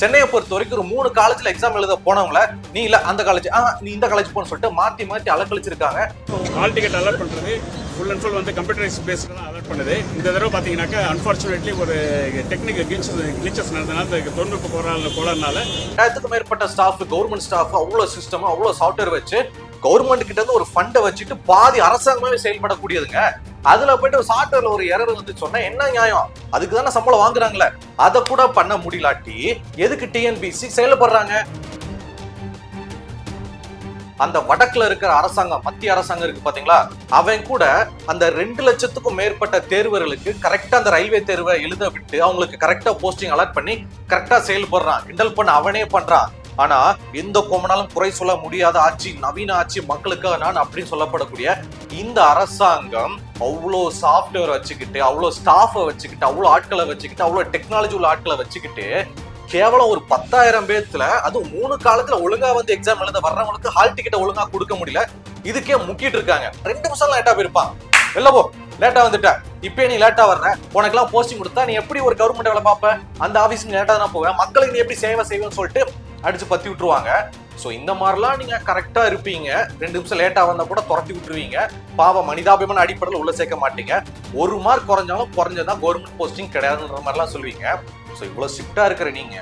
சென்னையை பொறுத்த வரைக்கும் ஒரு 3 காலேஜ்ல எக்ஸாம் எழுத போனவங்கள நீ இல்ல அந்த காலேஜ் நீ இந்த காலேஜ் போன்னு சொல்லிட்டு மாத்தி மாத்தி அலக்கழிச்சிருக்காங்க. ஹால் டிக்கெட் அலர்ட் பண்றது ஃபுல் அண்ட் ஃபுல் வந்து கம்ப்யூட்டரைஸ் பேஸ்டு தான் அலர்ட் பண்ணுது. இந்த தடவை பார்த்தீங்கன்னாக்கா அன்ஃபார்ச்சுனேட்லி ஒரு டெக்னிக்கல் கிளிச்சஸ் நடந்தனால தொழில்நுட்ப கோளாறுனால 1000க்கும் மேற்பட்ட ஸ்டாஃப், கவர்மெண்ட் ஸ்டாஃப், அவ்வளவு சிஸ்டம், அவ்வளவு சாஃப்ட்வேர் வச்சு கவர்மெண்ட் கிட்ட இருந்து ஒரு ஃபண்டை வச்சுட்டு பாதி அரசாங்கமே செயல்படக்கூடியதுங்க. அதுல போயிட்டு ஒரு சாஃப்ட்வேர்ல ஒரு எரர் வந்து சொன்னா என்ன நியாயம்? அதுக்கு தானே சம்பளம் வாங்குறாங்களே. அதை கூட பண்ண முடியலாட்டி எதுக்கு டிஎன்பிஎஸ்சி செயல்படுறாங்க? அந்த வடக்குல இருக்கிற அரசாங்கம், மத்திய அரசாங்கம் இருக்கு பாத்தீங்களா, அவன் கூட அந்த 2 லட்சத்துக்கும் மேற்பட்ட தேர்வர்களுக்கு கரெக்டா அந்த ரயில்வே தேர்வை எழுத விட்டு அவங்களுக்கு கரெக்டா போஸ்டிங் அலாட் பண்ணி கரெக்டா செயல்படுறான். கிண்டல் பண்ண அவனே பண்றான். ஆனா எந்த கோமனாலும் குறை சொல்ல முடியாத ஆட்சி, நவீன ஆட்சி, மக்களுக்காக நான் அப்படின்னு சொல்லப்படக்கூடிய இந்த அரசாங்கம் அவ்வளோ சாஃப்ட்வேர் வச்சுக்கிட்டு, அவ்வளோ ஸ்டாஃபை வச்சுக்கிட்டு, அவ்வளோ ஆட்களை வச்சுக்கிட்டு, அவ்வளோ டெக்னாலஜி உள்ள ஆட்களை வச்சுக்கிட்டு கேவலம் ஒரு 10,000 பேர்த்துல அதுவும் 3 காலத்துல ஒழுங்கா வந்து எக்ஸாம் எழுத வர்றவங்களுக்கு ஹால் டிக்கெட்டை ஒழுங்கா கொடுக்க முடியல. இதுக்கே முக்கிட்டு இருக்காங்க. 2 நிமிஷம் லேட்டா போயிருப்பான். வெளில போ, லேட்டா வந்துட்ட, இப்ப நீ லேட்டா வர்ற, உனக்கெல்லாம் போஸ்டிங் கொடுத்தா நீ எப்படி ஒரு கவர்மெண்ட் வேலை பார்ப்ப? அந்த ஆபீஸ்க்கு லேட்டா தான் போவேன், மக்களுக்கு நீ எப்படி சேவை செய்வேன்னு சொல்லிட்டு அடிச்சு பத்தி விட்டுருவாங்க. சோ இந்த மாதிரிலாம் நீங்க கரெக்டா இருப்பீங்க. 2 நிமிஷம் லேட்டா வந்தா கூட துரத்தி விட்டுருவீங்க. பாவம் மனிதாபிமான அடிப்படையில் உள்ள சேர்க்க மாட்டீங்க. 1 மார்க் குறைஞ்சாலும் குறைஞ்சதான் கவர்மெண்ட் போஸ்டிங் கிடையாதுன்ற மாதிரிலாம் சொல்லுவீங்க. சோ இவ்வளவு ஸ்ட்ரிக்டா இருக்கிற நீங்க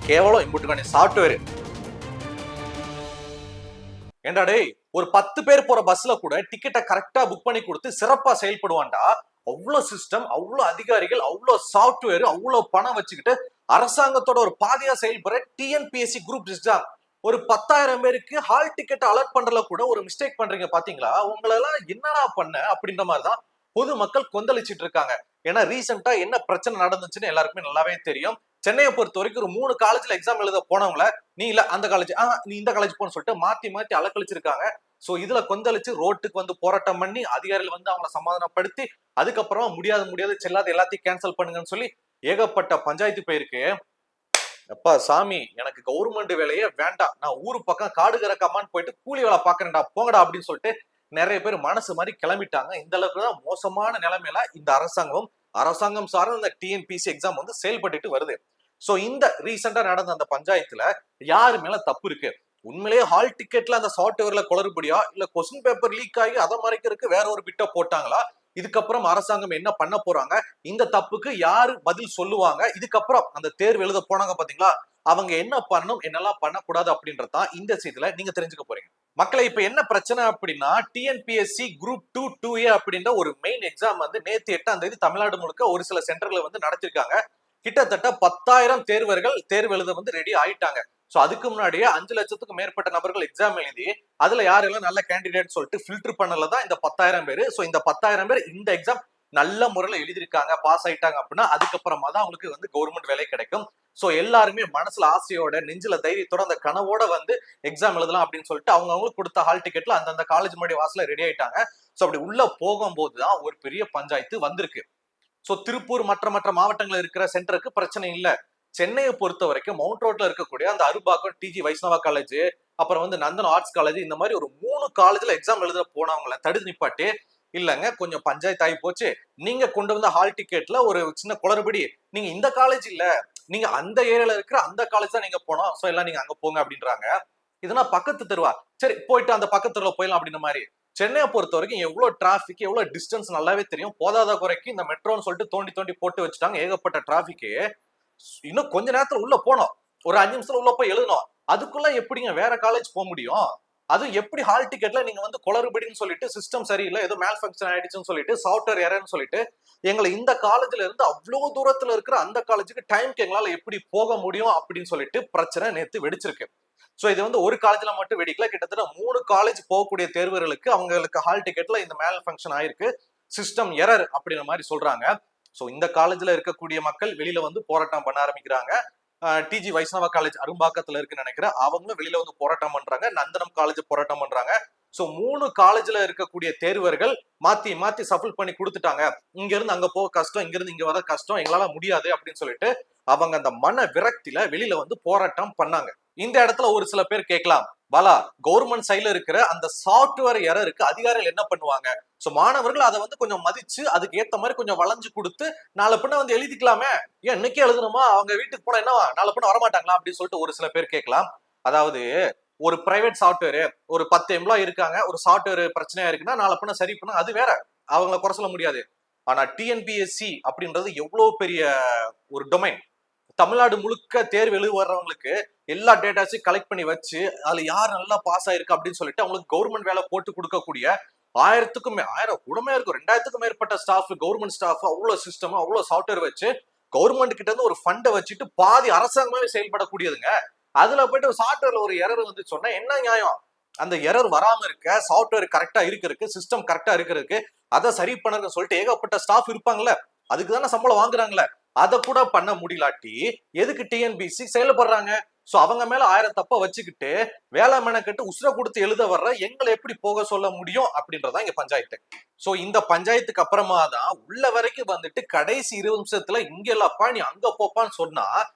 கேவலம் இம்புட்டுக்கான சாஃப்ட்வேர் ஏண்டா டேய், ஒரு 10 பேர் போற பஸ்ல கூட டிக்கெட்டை கரெக்டா புக் பண்ணி கொடுத்து சிறப்பா செயல்படுவான்டா. அவ்வளவு சிஸ்டம், அவ்வளவு அதிகாரிகள், அவ்வளவு சாஃப்ட்வேர், அவ்வளவு பணம் வச்சுக்கிட்டு அரசாங்கத்தோட ஒரு பாதியா செயல்படுற டிஎன்பிஎஸ்சி குரூப் எக்ஸாம் ஒரு 10,000 பேருக்கு ஹால் டிக்கெட் அலர்ட் பண்றதுல கூட ஒரு மிஸ்டேக் பண்றீங்க பாத்தீங்களா? உங்களெல்லாம் என்னடா பண்ண அப்படின்ற மாதிரிதான் பொதுமக்கள் கொந்தளிச்சிட்டு இருக்காங்க. ஏன்னா ரீசெண்டா என்ன பிரச்சனை நடந்துச்சுன்னு எல்லாருக்குமே நல்லாவே தெரியும். சென்னையை பொறுத்த வரைக்கும் ஒரு 3 காலேஜ்ல எக்ஸாம் எழுத போனவங்கள நீ இல்ல அந்த காலேஜ் நீ இந்த காலேஜ் போன்னு சொல்லிட்டு மாத்தி மாத்தி அலக்கழிச்சிருக்காங்க. சோ இதுல கொந்தளிச்சு ரோட்டுக்கு வந்து போராட்டம் பண்ணி அதிகாரிகள் வந்து அவங்களை சமாதானப்படுத்தி அதுக்கப்புறமா முடியாது செல்லாத எல்லாத்தையும் கேன்சல் பண்ணுங்கன்னு சொல்லி ஏகப்பட்ட பஞ்சாயத்து போயிருக்கு. எப்பா சாமி, எனக்கு கவர்மெண்ட் வேலையே வேண்டாம், நான் ஊரு பக்கம் காடு கறக்காமான்னு போயிட்டு கூலி வேலை பாக்குறேன்டா, போங்கடா அப்படின்னு சொல்லிட்டு நிறைய பேர் மனசு மாதிரி கிளம்பிட்டாங்க. இந்த அளவுக்கு தான் மோசமான நிலைமையில இந்த அரசாங்கம் சார்ந்த இந்த டிஎன்பிஎஸ்சி எக்ஸாம் வந்து செயல்பட்டு வருது. சோ இந்த ரீசெண்டா நடந்த அந்த பஞ்சாயத்துல யாரு மேல தப்பு இருக்கு? உண்மையிலேயே ஹால் டிக்கெட்ல அந்த சாஃப்ட்வேர்ல குளறுபடியா, இல்ல கொஸ்டின் பேப்பர் லீக் ஆகி அதை மறைக்கிறதுக்கு வேற ஒரு பிட்ட போட்டாங்களா? இதுக்கப்புறம் அரசாங்கம் என்ன பண்ண போறாங்க? இந்த தப்புக்கு யாரு பதில் சொல்லுவாங்க? இதுக்கப்புறம் அந்த தேர்வு எழுத போனாங்க பாத்தீங்களா, அவங்க என்ன பண்ணணும், என்னெல்லாம் பண்ணக்கூடாது அப்படின்றதான் இந்த செய்தியில நீங்க தெரிஞ்சுக்க போறீங்க. மக்களை இப்ப என்ன பிரச்சனை அப்படின்னா, டிஎன்பிஎஸ்சி குரூப் 2 2A அப்படின்ற ஒரு மெயின் எக்ஸாம் வந்து நேத்து 8ஆம் தேதி தமிழ்நாடு முழுக்க ஒரு சில சென்டர்களை வந்து நடத்திருக்காங்க. கிட்டத்தட்ட 10,000 தேர்வர்கள் தேர்வு எழுத வந்து ரெடி ஆயிட்டாங்க. சோ அதுக்கு முன்னாடியே 5 லட்சத்துக்கும் மேற்பட்ட நபர்கள் எக்ஸாம் எழுதி அதுல யாரெல்லாம் நல்ல கேண்டிடேட் சொல்லிட்டு ஃபில்டர் பண்ணலதான் இந்த 10,000 பேர். சோ இந்த 10,000 பேர் இந்த எக்ஸாம் நல்ல முறையில எழுதிருக்காங்க, பாஸ் ஆயிட்டாங்க அப்படின்னா அதுக்கப்புறமா தான் அவங்களுக்கு வந்து கவர்மெண்ட் வேலை கிடைக்கும். சோ எல்லாருமே மனசுல ஆசையோட, நெஞ்சில தைரியத்தோட, அந்த கனவோட வந்து எக்ஸாம் எழுதலாம் அப்படின்னு சொல்லிட்டு அவங்களுக்கு கொடுத்த ஹால் டிக்கெட்ல அந்தந்த காலேஜ் முன்னாடி வாசல ரெடி ஆயிட்டாங்க. சோ அப்படி உள்ள போகும்போதுதான் ஒரு பெரிய பஞ்சாயத்து வந்திருக்கு. சோ திருப்பூர் மற்ற மாவட்டங்கள் இருக்கிற சென்டருக்கு பிரச்சனை இல்ல. சென்னையை பொறுத்த வரைக்கும் மவுண்ட் ரோட்ல இருக்கக்கூடிய அந்த அரும்பாக்கம் டிஜி வைஷ்ணவா காலேஜ், அப்புறம் வந்து நந்தனம் ஆர்ட்ஸ் காலேஜ், இந்த மாதிரி ஒரு 3 காலேஜ்ல எக்ஸாம் எழுத போனவங்களை தடுத்து நிப்பாட்டி, இல்லங்க கொஞ்சம் பஞ்சாயத்து ஆகி போச்சு, நீங்க கொண்டு வந்த ஹால் டிக்கெட்ல ஒரு சின்ன குளறுபடி, நீங்க இந்த காலேஜ் இல்ல, நீங்க அந்த ஏரியால இருக்கிற அந்த காலேஜ் தான் நீங்க போனோம், சோ எல்லாம் நீங்க அங்க போங்க அப்படின்றாங்க. இதெல்லாம் பக்கத்து தெருவா, சரி போயிட்டு அந்த பக்கத்து தெருவுல போயிடலாம் அப்படின்ற மாதிரி. சென்னையை பொறுத்த வரைக்கும் எவ்வளவு டிராபிக், எவ்வளவு டிஸ்டன்ஸ் நல்லாவே தெரியும். போதாத குறைக்கு இந்த மெட்ரோன்னு சொல்லிட்டு தோண்டி தோண்டி போட்டு வச்சுட்டாங்க. ஏகப்பட்ட டிராபிக். இன்னும் கொஞ்ச நேரத்துல உள்ள போனோம், ஒரு 5 நிமிஷத்துல உள்ள போய் எழுதணும். அதுக்குள்ள எப்படிங்க வேற காலேஜ் போக முடியும்? அது எப்படி ஹால் டிக்கெட்ல நீங்க வந்து குளறுபடின்னு சொல்லிட்டு, சிஸ்டம் சரியில்லை, ஏதோ மேல் ஃபங்க்ஷன் ஆயிடுச்சுன்னு சொல்லிட்டு, சாஃப்ட்வேர் எரர்னு சொல்லிட்டு எங்களை இந்த காலேஜ்ல இருந்து அவ்வளவு தூரத்துல இருக்கிற அந்த காலேஜுக்கு டைம்க்கு எங்களால எப்படி போக முடியும் அப்படின்னு சொல்லிட்டு பிரச்சனை நேத்து வெடிச்சிருக்கு. சோ இது வந்து ஒரு காலேஜ்ல மட்டும் வெடிக்கல, கிட்டத்தட்ட 3 காலேஜ் போகக்கூடிய தேர்வர்களுக்கு அவங்களுக்கு ஹால் டிக்கெட்ல இந்த மேல் ஃபங்க்ஷன் ஆயிருக்கு, சிஸ்டம் எரர் அப்படின்ற மாதிரி சொல்றாங்க. சோ இந்த காலேஜ்ல இருக்கக்கூடிய மக்கள் வெளியில வந்து போராட்டம் பண்ண ஆரம்பிக்கிறாங்க. டிஜி வைஷ்ணவா காலேஜ் அரும்பாக்கத்துல இருக்குன்னு நினைக்கிறேன், அவங்களும் வெளியில வந்து போராட்டம் பண்றாங்க. நந்தனம் காலேஜ் போராட்டம் பண்றாங்க. சோ 3 காலேஜ்ல இருக்கக்கூடிய தேர்வர்கள் மாத்தி மாத்தி சஃபிள் பண்ணி கொடுத்துட்டாங்க. இங்க இருந்து அங்க போக கஷ்டம், இங்க இருந்து இங்க வர கஷ்டம், எங்களால முடியாது அப்படின்னு சொல்லிட்டு அவங்க அந்த மன விரக்தியில வெளியில வந்து போராட்டம் பண்ணாங்க. இந்த இடத்துல ஒரு சில பேர் கேட்கலாம், பாலா கவர்மெண்ட் சைட்ல இருக்கிற அந்த சாஃப்ட்வேர் எரருக்கு அதிகாரிகள் என்ன பண்ணுவாங்க? சோ மாணவர்கள் அதை வந்து கொஞ்சம் மதிச்சு அதுக்கு ஏத்த மாதிரி கொஞ்சம் வளைஞ்சு கொடுத்து நாளை பின்ன வந்து எழுதிக்கலாமே, ஏன் இன்னைக்கே எழுதணுமா, அவங்க வீட்டுக்கு போனா என்னவா நாளை பின்ன வரமாட்டாங்களா அப்படின்னு சொல்லிட்டு ஒரு சில பேர் கேட்கலாம். அதாவது ஒரு பிரைவேட் சாஃப்ட்வேர் ஒரு 10 எம்ப்ளாய் இருக்காங்க, ஒரு சாஃப்ட்வேர் பிரச்சனையா இருக்குன்னா நாளை பின்ன சரி பண்ண அது வேற, அவங்கள குறை சொல்ல முடியாது. ஆனா டிஎன்பிஎஸ்சி அப்படின்றது எவ்வளவு பெரிய ஒரு டொமைன். தமிழ்நாடு முழுக்க தேர்வு எழுத வர்றவங்களுக்கு எல்லா டேட்டாஸையும் கலெக்ட் பண்ணி வச்சு அதுல யார் நல்லா பாஸ் ஆயிருக்கு அப்படின்னு சொல்லிட்டு அவங்களுக்கு கவர்மெண்ட் வேலை போட்டு கொடுக்கக்கூடிய 1000 கூடமே இருக்கும், 2000க்கும் மேற்பட்ட ஸ்டாஃப், கவர்மெண்ட் ஸ்டாஃப், அவ்வளவு சிஸ்டம், அவ்வளவு சாஃப்ட்வேர் வச்சு கவர்மெண்ட் கிட்ட இருந்து ஒரு ஃபண்டை வச்சுட்டு பாதி அரசாங்கமாவே செயல்படக்கூடியதுங்க. அதுல போயிட்டு சாஃப்ட்வேர்ல ஒரு எரர் வந்து சொன்னா என்ன நியாயம்? அந்த எரர் வராம இருக்க, சாஃப்ட்வேர் கரெக்டா இருக்கு, சிஸ்டம் கரெக்டா இருக்கு, அதை சரி பண்ணுறதுன்னு சொல்லிட்டு ஏகப்பட்ட ஸ்டாஃப் இருப்பாங்கல்ல, அதுக்கு தானே சம்பளம் வாங்குறாங்களே, அதை கூட பண்ண முடியலாட்டி எதுக்கு டிஎன்பிசி செயல்படுறாங்க? சோ அவங்க மேல 1000 தப்ப வச்சுக்கிட்டு வேலை மெனக்கட்டு உசுர கொடுத்து எழுத வர்ற எங்களை எப்படி போக சொல்ல முடியும் அப்படின்றதான் இங்க பஞ்சாயத்து. சோ இந்த பஞ்சாயத்துக்கு அப்புறமா தான் உள்ள வரைக்கும் வந்துட்டு கடைசி 20 நிமிஷத்துல இங்க இல்லப்பா நீ அங்க போப்பான்னு சொன்னா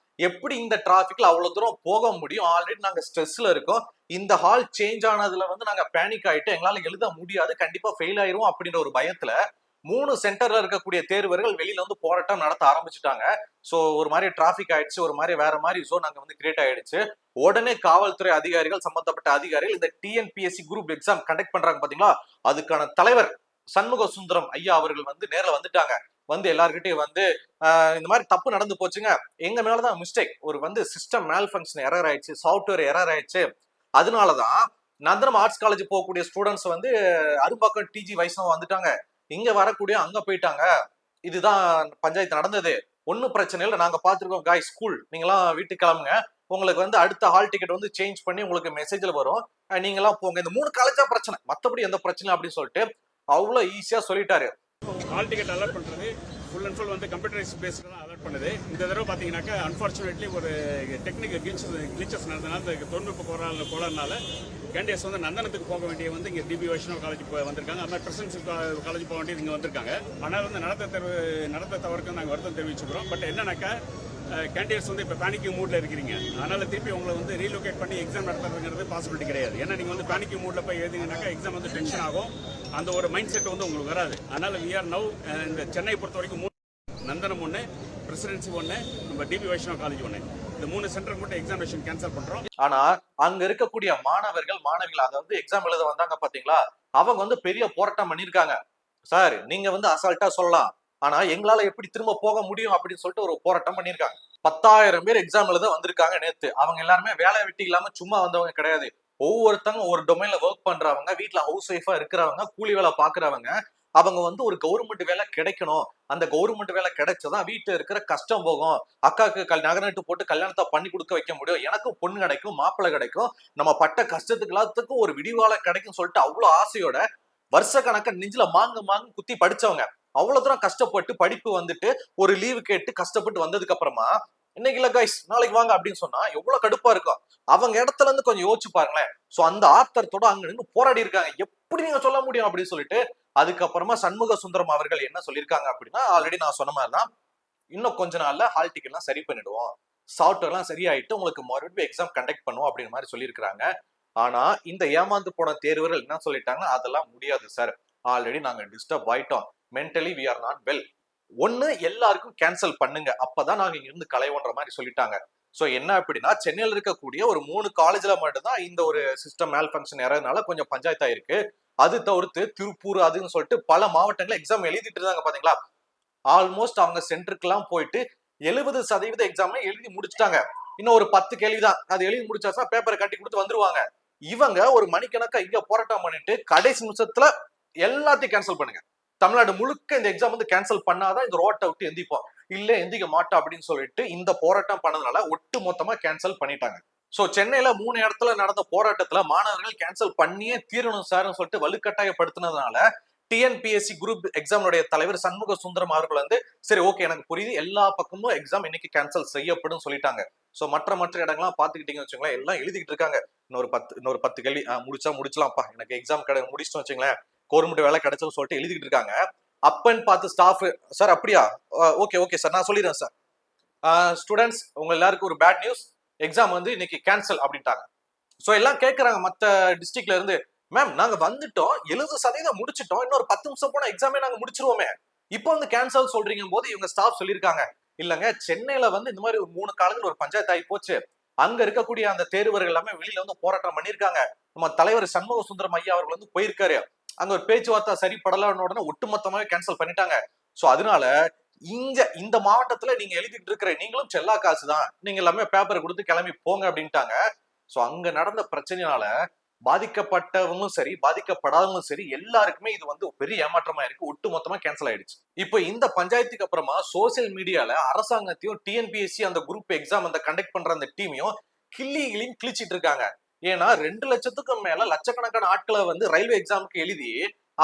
எப்படி இந்த டிராபிக்ல அவ்வளவு தூரம் போக முடியும்? ஆல்ரெடி நாங்க ஸ்ட்ரெஸ்ல இருக்கோம், இந்த ஹால் சேஞ்ச் ஆனதுல வந்து நாங்க பேனிக் ஆயிட்டு எங்களால எழுத முடியாது, கண்டிப்பா ஃபெயில் ஆயிருவோம் அப்படின்ற ஒரு பயத்துல 3 சென்டர்ல இருக்கக்கூடிய தேர்வர்கள் வெளியில வந்து போராட்டம் நடத்த ஆரம்பிச்சுட்டாங்க. சோ ஒரு மாதிரி டிராபிக் ஆயிடுச்சு, ஒரு மாதிரி வேற மாதிரி ஜோன் அங்க வந்து கிரியேட் ஆயிடுச்சு. உடனே காவல்துறை அதிகாரிகள், சம்பந்தப்பட்ட அதிகாரிகள் இந்த டிஎன்பிஎஸ்சி குரூப் எக்ஸாம் கண்டக்ட் பண்றாங்க பாத்தீங்களா, அதுக்கான தலைவர் சண்முக சுந்தரம் ஐயா அவர்கள் வந்து நேர்ல வந்துட்டாங்க. வந்து எல்லார்கிட்டயும் வந்து இந்த மாதிரி தப்பு நடந்து போச்சுங்க, எங்க மேலதான் மிஸ்டேக், ஒரு வந்து சிஸ்டம் மேல் ஃபங்க்ஷன் எரர் ஆயிடுச்சு, சாஃப்ட்வேர் எரர் ஆயிடுச்சு, அதனாலதான் நந்தனம் ஆர்ட்ஸ் காலேஜ் போகக்கூடிய ஸ்டூடெண்ட்ஸ் வந்து அரும்பாக்கம் டிஜி வைஷ்ணவம் வந்துட்டாங்க, இங்க வரக்கூடிய அங்க போயிட்டாங்க, இதுதான் பஞ்சாயத்து நடந்தது, ஒன்னும் பிரச்சனை இல்லை, நாங்க பாத்துருக்கோம் காய் ஸ்கூல், நீங்களாம் வீட்டுக்கு கிளம்புங்க, உங்களுக்கு வந்து அடுத்த ஹால் டிக்கெட் வந்து சேஞ்ச் பண்ணி உங்களுக்கு மெசேஜ்ல வரும், நீங்க எல்லாம் போங்க, இந்த 3 காலேஜா பிரச்சனை, மத்தபடி எந்த பிரச்சனை அப்படின்னு சொல்லிட்டு அவ்வளவு ஈஸியா சொல்லிட்டாரு. ஹால் டிக்கெட் அலாட் பண்ணுறது ஃபுல் அண்ட் ஃபுல் வந்து கம்ப்யூட்டரைஸ் பேஸ்டு தான் அலாட் பண்ணுது. இந்த தடவை பார்த்தீங்கன்னாக்கா அன்ஃபார்ச்சுனேட்லி ஒரு டெக்னிக்கல் கிளிச்சஸ் நடந்ததுனால, இந்த தொழில்நுட்ப கோளாறுனால கேண்டிடேட்ஸ் வந்து நந்தனத்துக்கு போக வேண்டிய வந்து இங்கே டிபி வைஷ்ணவ் காலேஜ் வந்திருக்காங்க, அது மாதிரி பிரசிடென்சி காலேஜ் போக வேண்டியது இங்கே வந்திருக்காங்க. ஆனால் வந்து நடத்த தவறுக்கு நாங்கள் வருத்தம் தெரிவிச்சுக்கிறோம். பட் என்னன்னாக்கா கேண்டிடேட்ஸ் வந்து இப்போ பேனிக்கிங் மூடில் இருக்கிறீங்க, அதனால திருப்பி உங்களை வந்து ரீலோகேட் பண்ணி எக்ஸாம் நடத்துறதுங்கிறது பாசிபிலிட்டி கிடையாது. ஏன்னா நீங்கள் வந்து பேனிக்கிங் மூடில் போய் எழுதிங்கனாக்கா எக்ஸாம் வந்து டென்ஷன் ஆகும், அந்த ஒரு மைண்ட் செட் வந்து உங்களுக்கு வராது. அதனால வி ஆர் நவ் இந்த சென்னையை பொறுத்த வரைக்கும் நந்தனம் 1, பிரசிடென்சி 1, நம்ம டிபி வைஷ்ணவ் காலேஜ் 1, இந்த 3 சென்டருக்கு மட்டும் எக்ஸாமினேஷன் கேன்சல் பண்றோம். ஆனா அங்க இருக்கக்கூடிய மாணவர்கள் அதாவது எக்ஸாம் எழுத வந்தாங்க பாத்தீங்களா, அவங்க வந்து பெரிய போராட்டம் பண்ணிருக்காங்க. சார் நீங்க வந்து அசால்ட்டா சொல்லலாம், ஆனா எங்களால எப்படி திரும்ப போக முடியும் அப்படின்னு சொல்லிட்டு ஒரு போராட்டம் பண்ணிருக்காங்க. 10,000 பேர் எக்ஸாம் எழுத வந்திருக்காங்க நேத்து. அவங்க எல்லாருமே வேலை வெட்டி இல்லாம சும்மா வந்தவங்க கிடையாது. ஒவ்வொருத்தங்க ஒரு டொமைன்ல ஒர்க் பண்றவங்க, வீட்டுல ஹவுஸ் ஒய்ஃபா இருக்கிறவங்க, கூலி வேலை பாக்குறவங்க. அவங்க வந்து ஒரு கவர்மெண்ட் வேலை கிடைக்கணும், அந்த கவர்மெண்ட் வேலை கிடைச்சதான் வீட்டுல இருக்கிற கஷ்டம் போகும், அக்காவுக்கு நகரட்டு போட்டு கல்யாணத்தை பண்ணி கொடுக்க வைக்க முடியும், எனக்கும் பொண்ணு கிடைக்கும், மாப்பிள்ளை கிடைக்கும், நம்ம பட்ட கஷ்டத்துக்கு எல்லாத்துக்கும் ஒரு விடிவாளம் கிடைக்கும் சொல்லிட்டு அவ்வளவு ஆசையோட வருஷ கணக்க நெஞ்சில மாங்கு குத்தி படிச்சவங்க. அவ்வளவு தூரம் கஷ்டப்பட்டு படிப்பு வந்துட்டு ஒரு லீவு கேட்டு கஷ்டப்பட்டு வந்ததுக்கு அப்புறமா இன்னைக்கு இல்ல கைஸ் நாளைக்கு வாங்க அப்படின்னு சொன்னா எவ்வளவு கடுப்பா இருக்கும். அவங்க இடத்துல இருந்து கொஞ்சம் யோசிச்சு பாருங்களேன். சோ அந்த ஆத்தரத்தோட அங்க நின்று போராடி இருக்காங்க, எப்படி நீங்க சொல்ல முடியும் அப்படின்னு சொல்லிட்டு. அதுக்கப்புறமா சண்முக சுந்தரம் அவர்கள் என்ன சொல்லியிருக்காங்க அப்படின்னா, ஆல்ரெடி நான் சொன்ன மாதிரிதான், இன்னும் கொஞ்ச நாள்ல ஹால் டிக்கெட் எல்லாம் சரி பண்ணிடுவோம், சாஃப்ட்வேர் எல்லாம் சரியாயிட்டு உங்களுக்கு மறுபடியும் எக்ஸாம் கண்டக்ட் பண்ணுவோம் அப்படிங்கிற மாதிரி சொல்லியிருக்காங்க. ஆனா இந்த ஏமாந்து போன தேர்வர்கள் என்ன சொல்லிட்டாங்க, அதெல்லாம் முடியாது சார், ஆல்ரெடி நாங்க டிஸ்டர்ப் ஆயிட்டோம், mentally we are not well, ஒண்ணு எல்லாருக்கும் கேன்சல் பண்ணுங்க, அப்பதான் நாங்க இங்க இருந்து கலைவோன்ற மாதிரி சொல்லிட்டாங்க. சோ என்ன அப்படின்னா, சென்னையில இருக்கக்கூடிய ஒரு 3 காலேஜ்ல மட்டும்தான் இந்த ஒரு சிஸ்டம் மேல் ஃபங்க்ஷன் எறதுனால கொஞ்சம் பஞ்சாயத்தா இருக்கு. அது தவிர்த்து திருப்பூர் அதுன்னு சொல்லிட்டு பல மாவட்டங்கள்ல எக்ஸாம் எழுதிட்டு இருந்தாங்க பாத்தீங்களா, ஆல்மோஸ்ட் அவங்க சென்டருக்கு எல்லாம் போயிட்டு 70% எக்ஸாம் எழுதி முடிச்சுட்டாங்க. இன்னும் ஒரு 10 கேள்விதான், அது எழுதி முடிச்சாச்சுன்னா பேப்பரை கட்டி கொடுத்து வந்துருவாங்க. இவங்க ஒரு மணிக்கணக்கா இங்க போராட்டம் பண்ணிட்டு கடைசி நிமிஷத்துல எல்லாத்தையும் கேன்சல் பண்ணுங்க, தமிழ்நாடு முழுக்க இந்த எக்ஸாம் வந்து கேன்சல் பண்ணாதான் இந்த ரோட்டை விட்டு எந்திப்போம், இல்ல எந்திக்க மாட்டோம் அப்படின்னு சொல்லிட்டு இந்த போராட்டம் பண்ணதுனால ஒட்டு மொத்தமா கேன்சல் பண்ணிட்டாங்க. சோ சென்னையில 3 இடத்துல நடந்த போராட்டத்துல மாணவர்கள் கேன்சல் பண்ணியே தீரணும் சார்னு சொல்லிட்டு வலுக்கட்டாயப்படுத்தினதுனால டிஎன்பிஎஸ்சி குரூப் எக்ஸாமுடைய தலைவர் சண்முக சுந்தரம் அவர்கள் வந்து சரி ஓகே எனக்கு புரியுது, எல்லா பக்கமும் எக்ஸாம் இன்னைக்கு கேன்சல் செய்யப்படும் சொல்லிட்டாங்க. சோ மற்ற இடங்கள்லாம் பாத்துக்கிட்டீங்கன்னு வச்சுங்களேன், எல்லாம் எழுதிக்கிட்டு இருக்காங்க, இன்னொரு 10 கேள்வி முடிச்சலாம்ப்பா, எனக்கு எக்ஸாம் முடிச்சுட்டு வச்சுங்களேன், கவர்மெண்ட் வேலை கிடைச்சதுன்னு சொல்லிட்டு எழுதிக்கிட்டு இருக்காங்க. அப்பன்னு பார்த்து ஸ்டாஃப், சார் அப்படியா, ஓகே சார் நான் சொல்லிடுறேன் சார், ஸ்டூடெண்ட்ஸ் உங்க எல்லாருக்கும் ஒரு பேட் நியூஸ், எக்ஸாம் வந்து இன்னைக்கு கேன்சல் அப்படின்ட்டாங்க. சோ எல்லாம் கேட்கறாங்க மத்த டிஸ்ட்ரிக்ட்ல இருந்து, மேம் நாங்க வந்துட்டோம் 70% முடிச்சிட்டோம், இன்னொரு 10 நிமிஷம் போனா எக்ஸாமே நாங்க முடிச்சிருவோமே, இப்போ வந்து கேன்சல் சொல்றீங்க போது இவங்க ஸ்டாஃப் சொல்லியிருக்காங்க, இல்லங்க சென்னையில வந்து இந்த மாதிரி ஒரு 3 காலங்கள் ஒரு பஞ்சாயத்து ஆகி போச்சு, அங்க இருக்கக்கூடிய அந்த தேர்வர்கள் எல்லாமே வெளியில வந்து போராட்டம் பண்ணிருக்காங்க, நம்ம தலைவர் சண்முக சுந்தரம் ஐயா அவர்கள் வந்து போயிருக்காரு, அங்க ஒரு பேச்சுவார்த்தை சரிப்படலன்னு உடனே ஒட்டுமொத்தமாவே கேன்சல் பண்ணிட்டாங்க. சோ அதனால இங்க இந்த மாவட்டத்துல நீங்க எழுதிட்டு இருக்கிற நீங்களும் செல்லா காசுதான், நீங்க எல்லாமே பேப்பரை கொடுத்து கிளம்பி போங்க அப்படின்ட்டாங்க. சோ அங்க நடந்த பிரச்சனையால பாதிக்கப்பட்டவங்களும் சரி பாதிக்கப்படாதவங்களும் சரி எல்லாருக்குமே இது வந்து பெரிய ஏமாற்றமா இருக்கு, ஒட்டு மொத்தமா கேன்சல் ஆயிடுச்சு. இப்போ இந்த பஞ்சாயத்துக்கு அப்புறமா சோசியல் மீடியால அரசாங்கத்தையும் டிஎன்பிஎஸ்சி அந்த குரூப் எக்ஸாம் அந்த கண்டக்ட் பண்ற அந்த டீமையும் கிள்ளிகளையும் கிழிச்சிட்டு இருக்காங்க. ஏன்னா 2 லட்சத்துக்கும் மேல லட்சக்கணக்கான ஆட்களை வந்து ரயில்வே எக்ஸாமுக்கு எழுதி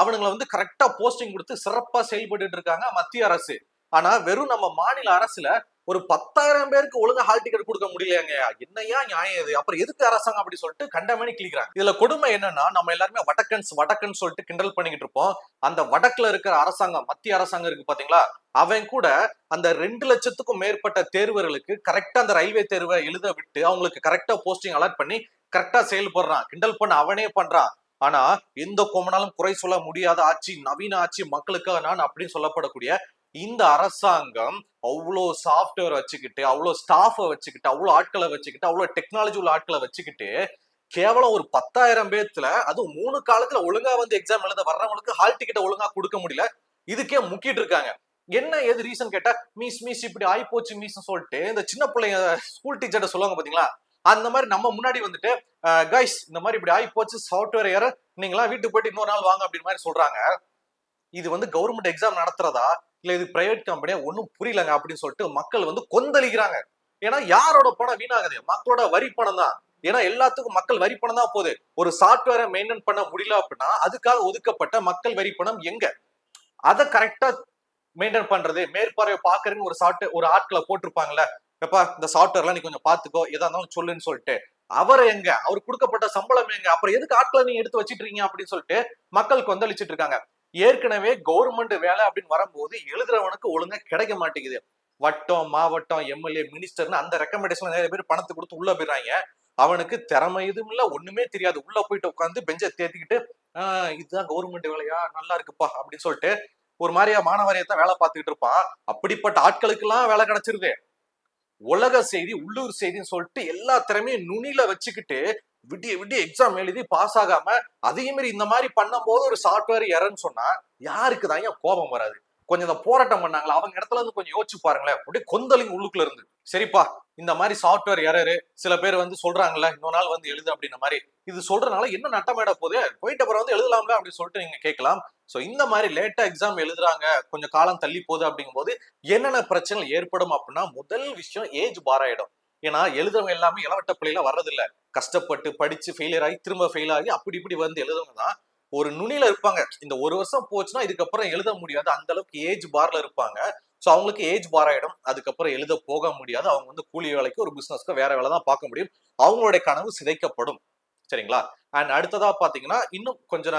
அவனுங்களை வந்து கரெக்டா போஸ்டிங் கொடுத்து சிறப்பா செயல்பட்டு இருக்காங்க மத்திய அரசு. ஆனா வெறும் நம்ம மாநில அரசுல ஒரு 10,000 பேருக்கு ஒழுங்கா ஹால் டிக்கெட் கொடுக்க முடியலையாங்க, என்னையா நியாயம் இது, அப்புறம் எதுக்கு அரசாங்கம் அப்படி சொல்லிட்டு கண்டமேனி கிளிக்கிறாங்க. இதுல கொடுமை என்னன்னா நம்ம எல்லாருமே வடக்கன்ஸ் வடக்கன்ஸ் சொல்லிட்டு கிண்டல் பண்ணிக்கிட்டு இருப்போம். அந்த வடக்குல இருக்கிற அரசாங்கம் மத்திய அரசாங்கம் இருக்கு பாத்தீங்களா, அவன் கூட அந்த 2 லட்சத்துக்கும் மேற்பட்ட தேர்வர்களுக்கு கரெக்டா அந்த ரயில்வே தேர்வை எழுத விட்டு அவங்களுக்கு கரெக்டா போஸ்டிங் அலாட் பண்ணி கரெக்டா செயல்படுறான், கிண்டல் பண்ண அவனே பண்றான். ஆனா எந்த கோமனாலும் குறை சொல்ல முடியாத ஆட்சி, நவீன ஆட்சி, மக்களுக்காக நான் அப்படின்னு சொல்லப்படக்கூடிய இந்த அரசாங்கம் அவ்வளோ சாஃப்ட்வேர் வச்சுக்கிட்டு, அவ்வளோ ஸ்டாஃப வச்சுக்கிட்டு, அவ்வளோ ஆட்களை வச்சுக்கிட்டு, அவ்வளோ டெக்னாலஜி உள்ள ஆட்களை வச்சுக்கிட்டு கேவலம் ஒரு 10,000 பேத்துல அதுவும் 3 காலத்துல ஒழுங்கா வந்து எக்ஸாம் எழுத வர்றவங்களுக்கு ஹால் டிக்கெட் ஒழுங்கா கொடுக்க முடியல, இதுக்கே முக்கிட்டு இருக்காங்க. என்ன ஏது ரீசன் கேட்டா மீஸ் மீஸ் இப்படி ஆயி போச்சு மீஸ் சொல்லிட்டு இந்த சின்ன பிள்ளைங்க ஸ்கூல் டீச்சர்ட்ட சொல்லுவாங்க பாத்தீங்களா, அந்த மாதிரி நம்ம முன்னாடி வந்துட்டு கைஸ் இந்த மாதிரி இப்படி ஆயி போச்சு சாஃப்ட்வேர் ஏற, நீங்களா வீட்டுக்கு போயிட்டு இன்னொரு நாள் வாங்க அப்படின்னு மாதிரி சொல்றாங்க. இது வந்து கவர்மெண்ட் எக்ஸாம் நடத்துறதா இல்ல இது பிரைவேட் கம்பெனியா ஒன்னும் புரியலங்க அப்படின்னு சொல்லிட்டு மக்கள் வந்து கொந்தளிக்கிறாங்க. ஏன்னா யாரோட பணம் வீணாகுது, மக்களோட வரி பணம் தான். ஏன்னா எல்லாத்துக்கும் மக்கள் வரி பணம் தான் போகுது. ஒரு சாஃப்ட்வேரை மெயின்டைன் பண்ண முடியல அப்படின்னா அதுக்காக ஒதுக்கப்பட்ட மக்கள் வரி பணம் எங்க, அதை கரெக்டா மெயின்டைன் பண்றது மேற்பார்வை பாக்குறதுன்னு ஒரு சாஃப்ட்வேர் ஒரு ஆட்களை போட்டிருப்பாங்கல்ல, எப்பா இந்த சாஃப்ட்வேர்லாம் நீ கொஞ்சம் பாத்துக்கோ எதா இருந்தாலும் சொல்லுன்னு சொல்லிட்டு, அவர் எங்க, அவர் கொடுக்கப்பட்ட சம்பளம் எங்க, அப்புறம் எதுக்கு ஆட்களை நீங்க எடுத்து வச்சிட்டு இருக்கீங்க அப்படின்னு சொல்லிட்டு மக்கள் கொந்தளிச்சிட்டு இருக்காங்க. ஏற்கனவே கவர்மெண்ட் வேலை அப்படின்னு வரும்போது எழுதுறவனுக்கு ஒழுங்கா கிடைக்க மாட்டேங்குது. வட்டம் மாவட்டம் எம்எல்ஏ மினிஸ்டர்னு அந்த ரெக்கமெண்டேஷன் நிறைய பேர் பணத்தை கொடுத்து உள்ள போயிடுறாங்க. அவனுக்கு திறமை எதுவும் இல்ல, ஒண்ணுமே தெரியாது, உள்ள போயிட்டு உட்காந்து பெஞ்சை தேத்திக்கிட்டு இதுதான் கவர்மெண்ட் வேலையா நல்லா இருக்குப்பா அப்படின்னு சொல்லிட்டு ஒரு மாதிரியா மாணவரியத்தான் வேலை பார்த்துக்கிட்டு இருப்பான். அப்படிப்பட்ட ஆட்களுக்கு எல்லாம் வேலை கிடைச்சிருது. உலக செய்தி உள்ளூர் செய்தின்னு சொல்லிட்டு எல்லா திறமையும் நுனியில வச்சுக்கிட்டு விடிய விடிய எக்ஸாம் எழுதி பாஸ் ஆகாம அதே மாதிரி இந்த மாதிரி பண்ணும் போது ஒரு சாஃப்ட்வேர் எரர்ன்னு சொன்னா யாருக்கு தான் ஏன் கோபம் வராது? கொஞ்சம் இந்த போராட்டம் பண்ணாங்களா அவங்க இடத்துல இருந்து கொஞ்சம் யோசிச்சு பாருங்களேன், அப்படியே கொந்தளிங்க உள்ளுக்குள்ள இருந்து. சரிப்பா இந்த மாதிரி சாஃப்ட்வேர் எரரு சில பேர் வந்து சொல்றாங்கல்ல இன்னொரு நாள் வந்து எழுது அப்படின்ற மாதிரி, இது சொல்றதுனால என்ன நட்டமேட போகுது, போயிட்டு அப்புறம் வந்து எழுதலாம்ல அப்படின்னு சொல்லிட்டு நீங்க கேட்கலாம். சோ இந்த மாதிரி லேட்டா எக்ஸாம் எழுதுறாங்க கொஞ்சம் காலம் தள்ளி போகுது அப்படிங்கும் போது என்னென்ன பிரச்சனை ஏற்படும் அப்படின்னா முதல் விஷயம் ஏஜ் பார் ஆயிடும். ஏன்னா எழுதுறவங்க எல்லாமே இளவட்ட பிள்ளைல வர்றதில்ல, கஷ்டப்பட்டு படிச்சு ஃபெயிலியர் ஆகி திரும்ப ஃபெயில் ஆகி அப்படி இப்படி வந்து எழுதுறவங்க தான் ஒரு நுனியில இருப்பாங்க. இந்த ஒரு வருஷம் போச்சுன்னா இதுக்கப்புறம் எழுத முடியாது, அந்த அளவுக்கு ஏஜ் பார்ல இருப்பாங்க. சோ அவங்களுக்கு ஏஜ் பார் ஆயிடும், அதுக்கப்புறம் எழுத போக முடியாது, அவங்க வந்து கூலி வேலைக்கு ஒரு பிசினஸ்க்கு வேற வேலை தான் பார்க்க முடியும், அவங்களுடைய கனவு சிதைக்கப்படும். சரிங்களா? அண்ட் அடுத்ததா பாத்தீங்கன்னா இன்னும் கொஞ்ச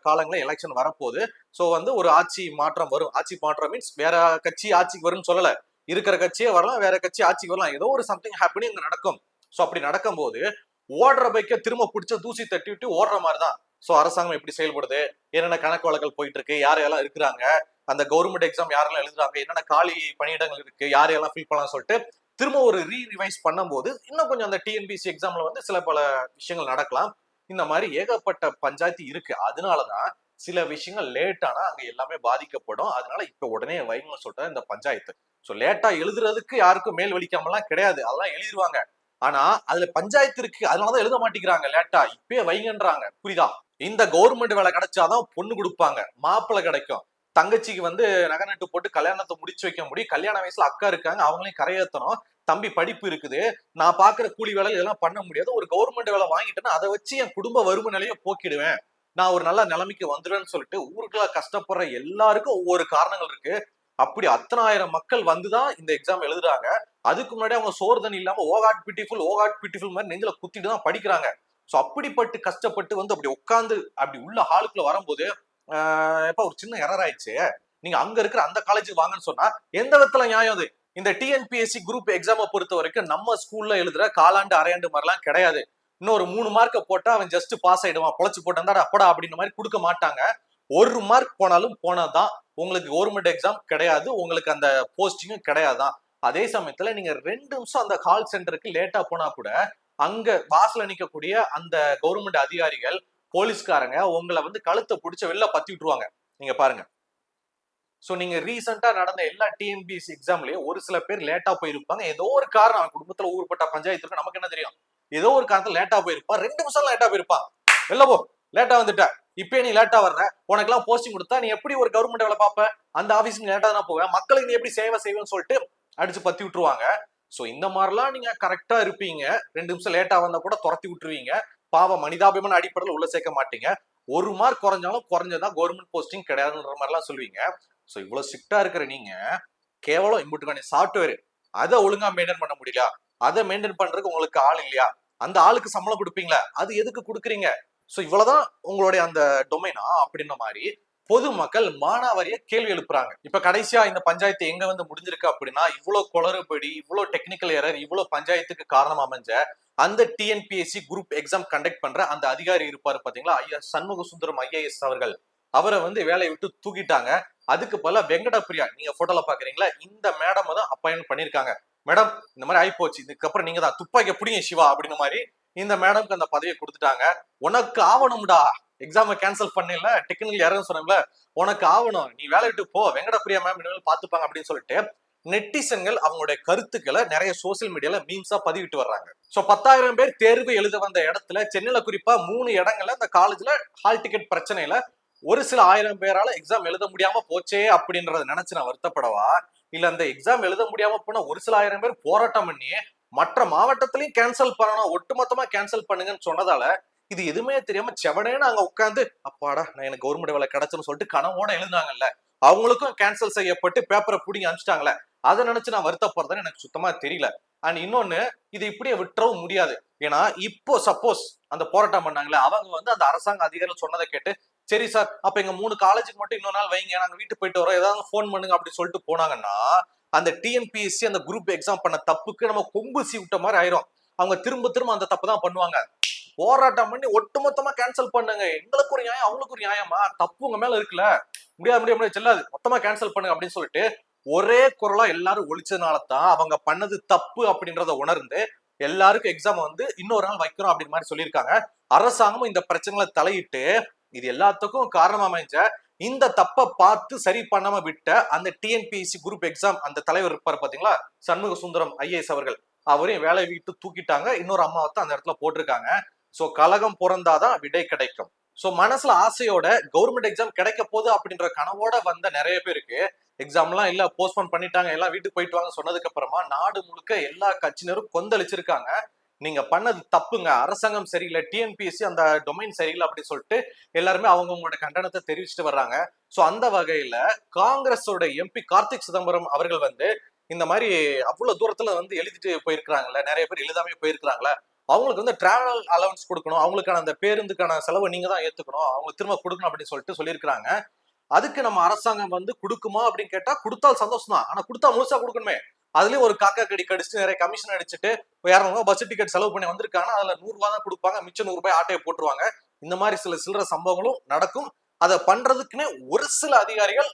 காலங்கள எலெக்ஷன் வரப்போகுது. சோ வந்து ஒரு ஆட்சி மாற்றம் வரும். ஆட்சி மாற்றம் மீன்ஸ் வேற கட்சி ஆட்சிக்கு வரும்னு சொல்லல, இருக்கிற கட்சியே வரலாம், வேற கட்சி ஆட்சிக்கு வரலாம், ஏதோ ஒரு சம்திங் ஹேப்பனிங் நடக்கும். சோ அப்படி நடக்கும் போது ஓடுற பைக்கை திரும்ப பிடிச்ச தூசி தட்டி விட்டு ஓடுற மாதிரிதான். சோ அரசாங்கம் எப்படி செயல்படுது, என்னென்ன கணக்கு வழக்கல் போயிட்டு இருக்கு, யாரெல்லாம் இருக்கிறாங்க, அந்த கவர்மெண்ட் எக்ஸாம் யாரெல்லாம் எழுதுறாங்க, என்னென்ன காலி பணியிடங்கள் இருக்கு, யாரையெல்லாம் ஃபில் பண்ணலாம் சொல்லிட்டு திரும்ப ஒரு ரிவைஸ் பண்ணும்போது இன்னும் கொஞ்சம் அந்த டிஎன்பிசி எக்ஸாம்ல வந்து சில பல விஷயங்கள் நடக்கலாம். இந்த மாதிரி ஏகப்பட்ட பஞ்சாயத்து இருக்கு. அதனாலதான் சில விஷயங்கள் லேட் ஆனா அங்க எல்லாமே பாதிக்கப்படும். அதனால இப்ப உடனே வைங்கன்னு சொல்லிட்டு இந்த பஞ்சாயத்து. சோ லேட்டா எழுதுறதுக்கு யாருக்கும் மேல் வலிக்காமலாம் கிடையாது, அதெல்லாம் எழுதிருவாங்க. ஆனா அதுல பஞ்சாயத்து இருக்கு அதனாலதான் எழுத மாட்டேங்கிறாங்க, லேட்டா இப்பயே வைங்கன்றாங்க. புரியுதா? இந்த கவர்மெண்ட் வேலை கிடைச்சாதான் பொண்ணு கொடுப்பாங்க, மாப்பிள்ளை கிடைக்கும், தங்கச்சிக்கு வந்து நகை நட்டு போட்டு கல்யாணத்தை முடிச்சு வைக்க முடியும், கல்யாண வயசுல அக்கா இருக்காங்க அவங்களையும் கரையேற்றணும், தம்பி படிப்பு இருக்குது, நான் பாக்குற கூலி வேலை இதெல்லாம் பண்ண முடியாது, ஒரு கவர்மெண்ட் வேலை வாங்கிட்டேன்னா அதை வச்சு என் குடும்ப வறுமை நிலையை போக்கிடுவேன், நான் ஒரு நல்ல நிலைமைக்கு வந்துடுவேன்னு சொல்லிட்டு ஊருக்குள்ள கஷ்டப்படுற எல்லாருக்கும் ஒவ்வொரு காரணங்கள் இருக்கு. அப்படி அத்தனை ஆயிரம் மக்கள் வந்துதான் இந்த எக்ஸாம் எழுதுறாங்க. அதுக்கு முன்னாடி அவங்க சோறு தண்ணி இல்லாம ஓகாட் பியூட்டிஃபுல் மாதிரி நெஞ்சில குத்திட்டு தான் படிக்கிறாங்க. சோ அப்படிப்பட்டு கஷ்டப்பட்டு வந்து அப்படி உட்கார்ந்து அப்படி உள்ள ஹாலுக்குள்ள வரும்போது எப்ப ஒரு சின்ன எரர் ஆயிடுச்சு, நீங்க அங்க இருக்கிற அந்த காலேஜுக்கு வாங்கன்னு சொன்னா எந்த விதத்துல நியாயம் அது? இந்த டிஎன்பிஎஸ்சி குரூப் எக்ஸாமை பொறுத்த வரைக்கும் நம்ம ஸ்கூல்ல எழுதுற காலாண்டு அரையாண்டு மாதிரிலாம் கிடையாது. இன்னொரு 3 மார்க்கை போட்டா அவன் ஜஸ்ட் பாஸ் ஆயிடுவான், பொழைச்சு போட்டான்டா அப்படா அப்படின்ற மாதிரி கொடுக்க மாட்டாங்க. 1 மார்க் போனாலும் போனதான், உங்களுக்கு கவர்மெண்ட் எக்ஸாம் கிடையாது, உங்களுக்கு அந்த போஸ்டிங்கும் கிடையாதான். அதே சமயத்துல நீங்க 2 நிமிஷம் அந்த கால் சென்டருக்கு லேட்டா போனா கூட அங்க வாசல்ல நிக்கக்கூடிய அந்த கவர்மெண்ட் அதிகாரிகள், போலீஸ்காரங்க உங்களை வந்து கழுத்தை பிடிச்ச வெளில பத்தி விட்டுருவாங்க. நீங்க பாருங்க. சோ நீங்க ரீசெண்டா நடந்த எல்லா டிஎன்பிஎஸ்சி எக்ஸாம்லயும் ஒரு சில பேர் லேட்டா போயிருப்பாங்க. ஏதோ ஒரு காரணம், குடும்பத்துல ஊர்பட்ட பஞ்சாயத்து இருக்கு, நமக்கு என்ன தெரியும், ஏதோ ஒரு காரணத்துல லேட்டா போயிருப்பான். 2 நிமிஷம் லேட்டா போயிருப்பான். வெளில போ, லேட்டா வந்துட்ட, இப்பயே நீ லேட்டா வர்ற, உனக்கு எல்லாம் போஸ்டிங் கொடுத்தா நீ எப்படி ஒரு கவர்மெண்ட் வேலை பார்ப்ப, அந்த ஆபீஸ்க்கு லேட்டா தான் போவேன், மக்களுக்கு நீ எப்படி சேவை செய்வேன்னு சொல்லிட்டு அடிச்சு பத்தி விட்டுருவாங்க. சோ இந்த மாதிரிலாம் நீங்க கரெக்டா இருப்பீங்க. 2 நிமிஷம் லேட்டா வந்தா கூட துரத்தி விட்டுருவீங்க. பாவம் மனிதாபிமான அடிப்படையில் உள்ள சேர்க்க மாட்டீங்க. 1 மார்க் குறைஞ்சாலும் குறைஞ்சதான் கவர்மெண்ட் போஸ்டிங் கிடையாதுன்ற மாதிரி எல்லாம் சொல்லுவீங்க. சோ இவ்வளவு ஸ்ட்ரிக்டா இருக்கிற நீங்க கேவலம் இம்புட்டுக்கான சாஃப்ட்வேர் அதை ஒழுங்கா மெயின்டைன் பண்ண முடியல, அதை மெயின்டைன் பண்றதுக்கு உங்களுக்கு ஆள் இல்லையா, அந்த ஆளுக்கு சம்பளம் கொடுப்பீங்களா, அது எதுக்கு கொடுக்குறீங்க? சோ இவ்வளவுதான் உங்களுடைய அந்த டொமைனா அப்படின்ற மாதிரி பொதுமக்கள் மானாவாரிய கேள்வி எழுப்புறாங்க. இப்ப கடைசியா இந்த பஞ்சாயத்து எங்க வந்து முடிஞ்சிருக்கு அப்படின்னா, இவ்வளவு குளறுபடி, இவ்வளவு டெக்னிக்கல் எரர், இவ்வளவு பஞ்சாயத்துக்கு காரணம் அமைஞ்ச அந்த டிஎன்பிஎஸ்சி குரூப் எக்ஸாம் கண்டக்ட் பண்ற அந்த அதிகாரி இருப்பாரு பாத்தீங்களா, ஐயா சண்முக சுந்தரம் ஐஏஎஸ் அவர்கள், அவரை வந்து வேலையை விட்டு தூக்கிட்டாங்க. அதுக்கு பல வெங்கடபிரியா, நீங்க போட்டோல பாக்குறீங்களா, இந்த மேடம் தான் அப்பாயின்ட் பண்ணிருக்காங்க. மேடம் இந்த மாதிரி ஆயி போச்சு, இதுக்கப்புறம் நீங்க தான் துப்பாக்கி பிடிங்க சிவா அப்படின்ற மாதிரி இந்த மேடம்க்கு அந்த பதவியை கொடுத்துட்டாங்க. உனக்கு ஆவணும்டா, எக்ஸாமை கேன்சல் பண்ணல, டெக்னிக்கல் யாரும் சொன்னாங்களா, உனக்கு ஆவணும், நீ வேலை விட்டு போ, வெங்கடபிரியா மேம் இனிமேல் பாத்துப்பாங்க அப்படின்னு சொல்லிட்டு நெட்டிசன்கள் அவங்களுடைய கருத்துக்களை நிறைய சோசியல் மீடியால மீம்ஸா பதிவிட்டு வர்றாங்க. சோ 10,000 பேர் தேர்வு எழுத வந்த இடத்துல, சென்னையில குறிப்பா 3 இடங்கள்ல இந்த காலேஜ்ல ஹால் டிக்கெட் பிரச்சனையில ஒரு சில 1000 பேரால எக்ஸாம் எழுத முடியாம போச்சே அப்படின்றத நினைச்சு நான் வருத்தப்படவா, இல்ல அந்த எக்ஸாம் எழுத முடியாம போனா ஒரு சில 1000 பேர் போராட்டம் பண்ணி மற்ற மாவட்டத்திலையும் கேன்சல் பண்ணணும், ஒட்டுமொத்தமா கேன்சல் பண்ணுங்கன்னு சொன்னதால இது எதுவுமே தெரியாம செவனேன்னு அங்க உட்காந்து அப்பாடா நான் எனக்கு கவர்மெண்ட் வேலை கிடைச்சுன்னு சொல்லிட்டு கனவோட எழுந்தாங்கல்ல, அவங்களுக்கும் கேன்சல் செய்யப்பட்டு பேப்பரை பிடிங்கி அனுப்பிச்சிட்டாங்களே, அதை நினைச்சு நான் வருத்தப்படுறதுன்னு எனக்கு சுத்தமா தெரியல. அண்ட் இன்னொன்னு, இது இப்படியே விட்டுறவும் முடியாது. ஏன்னா இப்போ சப்போஸ் அந்த போராட்டம் பண்ணாங்களே, அவங்க வந்து அந்த அரசாங்க அதிகாரிகள் சொன்னதை கேட்டு சரி சார் அப்ப எங்க 3 காலேஜுக்கு மட்டும் இன்னொரு நாள் வைங்க, நாங்க வீட்டுக்கு போயிட்டு வரோம், ஏதாவது போன் பண்ணுங்க அப்படி சொல்லிட்டு போனாங்கன்னா, அந்த டிஎன்பிஎஸ்சி அந்த குரூப் எக்ஸாம் பண்ண தப்புக்கு நம்ம கொம்பு விட்ட மாதிரி ஆயிரும். அவங்க திரும்ப திரும்ப அந்த தப்பு தான் பண்ணுவாங்க. போராட்டம் பண்ணி ஒட்டுமொத்தமா கேன்சல் பண்ணுங்க, எங்களுக்கு ஒரு நியாயம் அவங்களுக்கு ஒரு நியாயமா, தப்பு உங்க மேல இருக்குல்ல, முடியாது செல்லாது, மொத்தமா கேன்சல் பண்ணுங்க அப்படின்னு சொல்லிட்டு ஒரே குரலா எல்லாரும் ஒழிச்சதுனாலதான் அவங்க பண்ணது தப்பு அப்படின்றத உணர்ந்து எல்லாருக்கும் எக்ஸாம் வந்து இன்னொரு நாள் வைக்கிறோம் அப்படின்னு மாதிரி சொல்லியிருக்காங்க. அரசாங்கமும் இந்த பிரச்சனைகளை தலையிட்டு இது எல்லாத்துக்கும் காரணம் அமைஞ்ச இந்த தப்பை பார்த்து சரி பண்ணாம விட்ட அந்த டிஎன்பிஎஸ்சி குரூப் எக்ஸாம் அந்த தலைவர் இருப்பார் பாத்தீங்களா, சண்முக சுந்தரம் ஐஏஎஸ் அவர்கள், அவரையும் வேலை விட்டு தூக்கிட்டாங்க. இன்னொரு அம்மாவத்தை அந்த இடத்துல போட்டிருக்காங்க. சோ கலகம் பிறந்தாதான் விடை கிடைக்கும். சோ மனசுல ஆசையோட கவர்மெண்ட் எக்ஸாம் கிடைக்க போகுது அப்படின்ற கனவோட வந்த நிறைய பேருக்கு எக்ஸாம் எல்லாம் இல்ல, போஸ்ட்போன் பண்ணிட்டாங்க, எல்லாம் வீட்டுக்கு போயிட்டு வாங்க சொன்னதுக்கு அப்புறமா நாடு முழுக்க எல்லா கட்சியினரும் கொந்தளிச்சிருக்காங்க. நீங்க பண்ணது தப்புங்க, அரசாங்கம் சரியில்லை, டிஎன்பிஎஸ்சி அந்த டொமைன் சரியில்லை அப்படின்னு சொல்லிட்டு எல்லாருமே அவங்களோட கண்டனத்தை தெரிவிச்சுட்டு வர்றாங்க. சோ அந்த வகையில காங்கிரஸோட எம்பி கார்த்திக் சிதம்பரம் அவர்கள் வந்து இந்த மாதிரி அவ்வளவு தூரத்துல வந்து எழுதிட்டு போயிருக்கிறாங்கல்ல, நிறைய பேர் எழுதாமே போயிருக்கிறாங்களா, அவங்களுக்கு வந்து டிராவல் அலவன்ஸ் கொடுக்கணும், அவங்களுக்கான அந்த பேருந்துக்கான செலவை நீங்க தான் ஏத்துக்கணும், அவங்க திரும்ப கொடுக்கணும் அப்படின்னு சொல்லிட்டு சொல்லியிருக்கிறாங்க. அதுக்கு நம்ம அரசாங்கம் வந்து கொடுக்குமா அப்படின்னு கேட்டா கொடுத்தால் சந்தோஷம் தான், ஆனா கொடுத்தா முழுசா கொடுக்கணுமே. அதுலயும் ஒரு காக்கா கடி கடிச்சுட்டு நிறைய கமிஷன் அடிச்சுட்டு 200 பஸ் டிக்கெட் செலவு பண்ணி வந்திருக்காங்க, அதுல 100 ரூபாய் தான் கொடுப்பாங்க, மிச்சம் 100 ரூபாய் ஆட்டையை போட்டுருவாங்க. இந்த மாதிரி சில சில்லற சம்பவங்களும் நடக்கும். அதை பண்றதுக்குன்னே ஒரு சில அதிகாரிகள்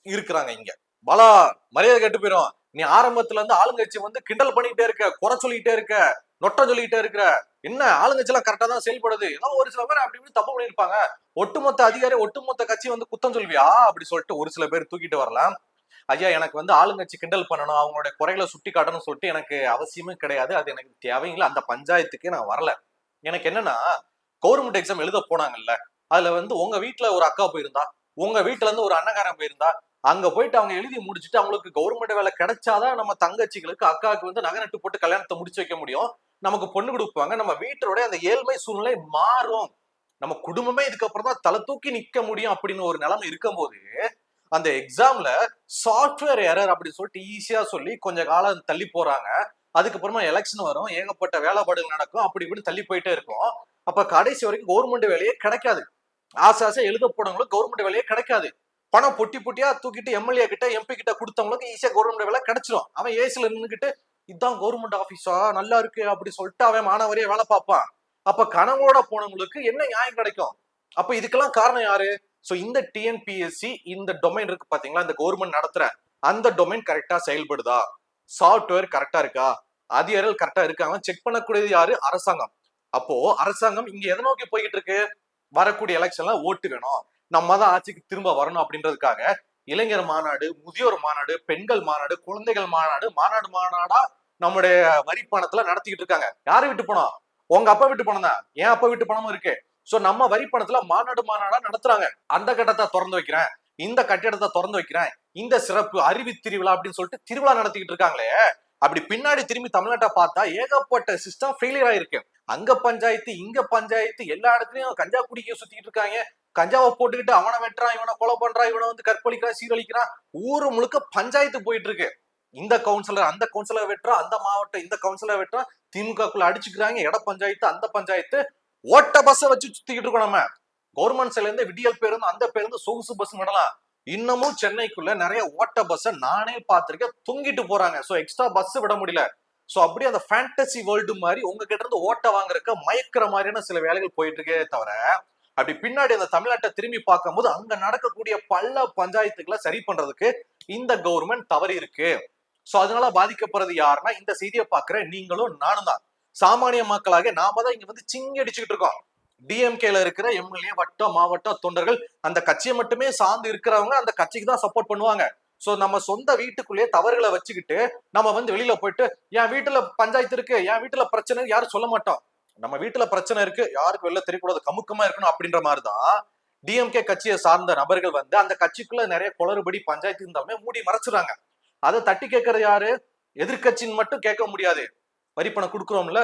இருக்கிறாங்க இங்க. பலா மரியாதை கெட்டு போயிடும். நீ ஆரம்பத்துல இருந்து ஆளுங்கட்சி வந்து கிண்டல் பண்ணிக்கிட்டே இருக்க, குறை சொல்லிக்கிட்டே இருக்க, நொட்டம் சொல்லிக்கிட்டே இருக்கிற, என்ன ஆளுங்கட்சி எல்லாம் கரெக்டா தான் செயல்படுது, ஏதோ ஒரு சில பேர் அப்படி இப்படி தப்பு பண்ணிருப்பாங்க, ஒட்டுமொத்த அதிகாரி ஒட்டுமொத்த கட்சி வந்து குத்தம் சொல்வியா அப்படி சொல்லிட்டு ஒரு சில பேர் தூக்கிட்டு வரலாம். ஐயா எனக்கு வந்து ஆளுங்கட்சி கிண்டல் பண்ணணும், அவங்களுடைய குறைகளை சுட்டி காட்டணும்னு சொல்லிட்டு எனக்கு அவசியமே கிடையாது, அது எனக்கு தேவையில்லை, அந்த பஞ்சாயத்துக்கே நான் வரல. எனக்கு என்னன்னா, கவர்மெண்ட் எக்ஸாம் எழுத போனாங்கல்ல, அதுல வந்து உங்க வீட்டுல ஒரு அக்கா போயிருந்தா, உங்க வீட்டுல இருந்து ஒரு அண்ணகாரன் போயிருந்தா, அங்க போயிட்டு அவங்க எழுதி முடிச்சுட்டு அவங்களுக்கு கவர்மெண்ட் வேலை கிடைச்சாதான் நம்ம தங்கச்சிகளுக்கு அக்காவுக்கு வந்து நகை நட்டு போட்டு கல்யாணத்தை முடிச்சு வைக்க முடியும், நமக்கு பொண்ணு கொடுப்பாங்க, நம்ம வீட்டோட அந்த ஏழ்மை சூழ்நிலை மாறும், நம்ம குடும்பமே இதுக்கப்புறம் தான் தலை தூக்கி நிக்க முடியும் அப்படின்னு ஒரு நிலைமை இருக்கும் போது அந்த எக்ஸாம்ல சாஃப்ட்வேர் எரர் அப்படின்னு சொல்லிட்டு ஈஸியா சொல்லி கொஞ்ச காலம் தள்ளி போறாங்க. அதுக்கப்புறமா எலெக்ஷன் வரும், ஏகப்பட்ட வேலைப்பாடுகள் நடக்கும், அப்படி இப்படி தள்ளி போயிட்டே இருக்கும். அப்ப கடைசி வரைக்கும் கவர்மெண்ட் வேலையே கிடைக்காது. ஆசை எழுத போனவங்களுக்கு கவர்மெண்ட் வேலையே கிடைக்காது. பணம் பொட்டி பொட்டியா தூக்கிட்டு எம்எல்ஏ கிட்ட எம்பி கிட்ட கொடுத்தவங்களுக்கு ஈஸியா கவர்மெண்ட் வேலை கிடைச்சிடும். அவன் ஏசில நின்றுகிட்டு இதுதான் கவர்மெண்ட் ஆபீஸா நல்லா இருக்கு அப்படி சொல்லிட்டு அவன் மாணவரையே வேலை பார்ப்பான். அப்ப கனவோட போனவங்களுக்கு என்ன நியாயம் கிடைக்கும்? அப்ப இதுக்கெல்லாம் காரணம் யாரு? சோ இந்த டிஎன்பிஎஸ்சி இந்த டொமைன் இருக்கு பாத்தீங்களா, இந்த கவர்மெண்ட் நடத்துற அந்த டொமைன் கரெக்டா செயல்படுதா, சாஃப்ட்வேர் கரெக்டா இருக்கா, அதிகாரிகள் கரெக்டா இருக்காங்க செக் பண்ணக்கூடியது யாரு? அரசாங்கம். அப்போ அரசாங்கம் இங்க எதை நோக்கி போய்கிட்டு இருக்கு? வரக்கூடிய எலெக்ஷன்ல ஓட்டு வேணும், நம்ம தான் ஆட்சிக்கு திரும்ப வரணும் அப்படின்றதுக்காக இளைஞர் மாநாடு, முதியோர் மாநாடு, பெண்கள் மாநாடு, குழந்தைகள் மாநாடு, மாநாடா நம்முடைய வரி பணத்துல நடத்திக்கிட்டு இருக்காங்க. யாரு விட்டு பணம்? உங்க அப்பா வீட்டு பணம் தான், என் அப்பா வீட்டு பணமும் இருக்கு. சோ நம்ம வரி பணத்துல மாநாடா நடத்துறாங்க. அந்த கட்டத்தை திறந்து வைக்கிறேன், இந்த கட்டிடத்தை திறந்து வைக்கிறேன், இந்த சிறப்பு அறிவி திருவிழா அப்படின்னு சொல்லிட்டு திருவிழா நடத்திக்கிட்டு இருக்காங்களே. அப்படி பின்னாடி திரும்பி தமிழ்நாட்டை பார்த்தா ஏகப்பட்ட சிஸ்டம் ஃபெயிலியர் ஆயிருக்கு. அங்க பஞ்சாயத்து, இங்க பஞ்சாயத்து, எல்லா இடத்துலயும் கஞ்சா குடிக்க சுத்திட்டு இருக்காங்க. கஞ்சாவை போட்டுக்கிட்டு அவனை வெட்டுறான், இவனை கொலை பண்றான், இவனை வந்து கற்பழிக்கிறான், சீரழிக்கிறான். ஊரு முழுக்க பஞ்சாயத்து போயிட்டு இருக்கு. இந்த கவுன்சிலர் அந்த கவுன்சிலர் வெட்டுறான், அந்த மாவட்டம் இந்த கவுன்சிலர் வெட்டுறான், திமுகக்குள்ள அடிச்சுக்கிறாங்க. இட பஞ்சாயத்து, அந்த பஞ்சாயத்து, ஓட்ட பஸ்ஸை வச்சு சுத்திக்கிட்டு இருக்கோம் நம்ம. கவர்மெண்ட் சைட்ல இருந்து விடியல் பேருந்து, அந்த பேருந்து, சொகுசு பஸ் விடலாம். இன்னமும் சென்னைக்குள்ள நிறைய ஓட்ட பஸ்ஸை நானே பார்த்திருக்கேன், தொங்கிட்டு போறாங்க. சோ எக்ஸ்ட்ரா பஸ் விட முடியல. சோ அப்படியே அந்த ஃபேண்டசி வேர்ல்டு மாதிரி உங்ககிட்ட இருந்து ஓட்ட வாங்குறதுக்கு மயக்கிற மாதிரியான சில வேலைகள் போயிட்டு இருக்கே தவிர, அப்படி பின்னாடி அந்த தமிழ்நாட்டை திரும்பி பார்க்கும்போது அங்க நடக்கக்கூடிய பல பஞ்சாயத்துக்களை சரி பண்றதுக்கு இந்த கவர்மெண்ட் தவறி இருக்கு. சோ அதனால பாதிக்கப்படுறது யாருன்னா இந்த செய்தியை பாக்குற நீங்களும் நானும் தான். சாமானிய மக்களாக நாம தான் இங்க வந்து சிங்கி அடிச்சுக்கிட்டு இருக்கோம். டிஎம்கேல இருக்கிற எம்எல்ஏ, வட்டம், மாவட்டம் தொண்டர்கள் அந்த கட்சியை மட்டுமே சார்ந்து இருக்கிறவங்க அந்த கட்சிக்கு தான் சப்போர்ட் பண்ணுவாங்க. சோ நம்ம சொந்த வீட்டுக்குள்ளேயே தவறுகளை வச்சுக்கிட்டு நம்ம வந்து வெளியில போயிட்டு என் வீட்டுல பஞ்சாயத்து இருக்கு, என் வீட்டுல பிரச்சனை யாரும் சொல்ல மாட்டோம். நம்ம வீட்டுல பிரச்சனை இருக்கு, யாருக்கு வெளில தெரியக்கூடாது, கமுக்கமா இருக்கணும் அப்படின்ற மாதிரிதான் டிஎம்கே கட்சியை சார்ந்த நபர்கள் வந்து அந்த கட்சிக்குள்ள நிறைய குளறுபடி பஞ்சாயத்து இருந்தாலுமே மூடி மறைச்சிடுறாங்க. அதை தட்டி கேட்கறது யாரு? எதிர்கட்சின்னு மட்டும் கேட்க முடியாது. வரி பணம் கொடுக்குறோம்ல,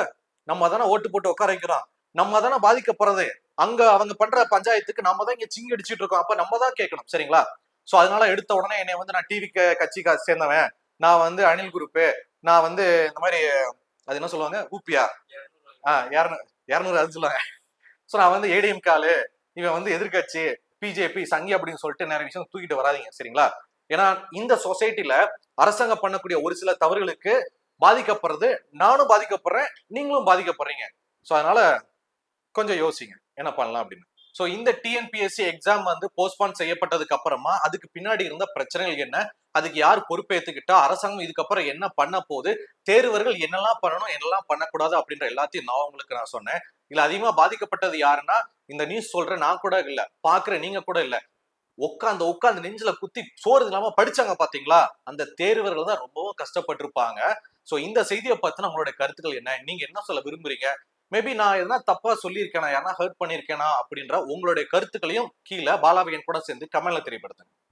நம்ம தானே ஓட்டு போட்டு உட்கார வைக்கிறோம், நம்ம தானே பாதிக்கப்படுறது. அங்க அவங்க பண்ற பஞ்சாயத்துக்கு நம்ம தான் இங்க சிங்கி அடிச்சுட்டு இருக்கோம். அப்ப நம்ம தான் கேட்கணும், சரிங்களா? சோ அதனால எடுத்த உடனே என்னை வந்து நான் டிவி கட்சிக்கு சேர்ந்தவன், நான் வந்து அணில் குரூப்பு, நான் வந்து இந்த மாதிரி அது என்ன சொல்லுவாங்க, ஊப்பியா, 200 அது சொல்லுவாங்க. சோ நான் வந்து ஏடிஎம் காலு, இவன் வந்து எதிர்கட்சி, பிஜேபி, சங்கி அப்படின்னு சொல்லிட்டு நிறைய விஷயம் தூக்கிட்டு வராதீங்க, சரிங்களா? ஏன்னா இந்த சொசைட்டில அரசாங்கம் பண்ணக்கூடிய ஒரு சில தவறுகளுக்கு பாதிக்கப்படுறது நானும் பாதிக்கப்படுறேன், நீங்களும் பாதிக்கப்படுறீங்க. சோ அதனால கொஞ்சம் யோசிங்க என்ன பண்ணலாம் அப்படின்னு. சோ இந்த டிஎன்பிஎஸ்சி எக்ஸாம் வந்து போஸ்ட்பான் செய்யப்பட்டதுக்கு அப்புறமா அதுக்கு பின்னாடி இருந்த பிரச்சனைகள் என்ன, அதுக்கு யார் பொறுப்பேற்றுக்கிட்டா, அரசாங்கம் இதுக்கப்புறம் என்ன பண்ண போகுது, தேர்வர்கள் என்னெல்லாம் பண்ணணும் என்னெல்லாம் பண்ணக்கூடாது அப்படின்ற எல்லாத்தையும் நான் உங்களுக்கு நான் சொன்னேன். இதுல அதிகமா பாதிக்கப்பட்டது யாருன்னா இந்த நியூஸ் சொல்ற நான் கூட இல்ல, பாக்குற நீங்க கூட இல்ல, உட்காந்து நெஞ்சில குத்தி சோறு இல்லாம படிச்சாங்க பாத்தீங்களா, அந்த தேர்வர்கள் தான் ரொம்பவும் கஷ்டப்பட்டிருப்பாங்க. சோ இந்த செய்தியை பத்தின உங்களுடைய கருத்துக்கள் என்ன, நீங்க என்ன சொல்ல விரும்புறீங்க? மேபி நான் எதனா தப்பா சொல்லியிருக்கேனா, யாரா ஹர்ட் பண்ணிருக்கேனா அப்படின்ற உங்களுடைய கருத்துக்களையும் கீழே பாலாவியன் கூட சேர்ந்து கமெண்ட்ல தெரியப்படுத்துங்க.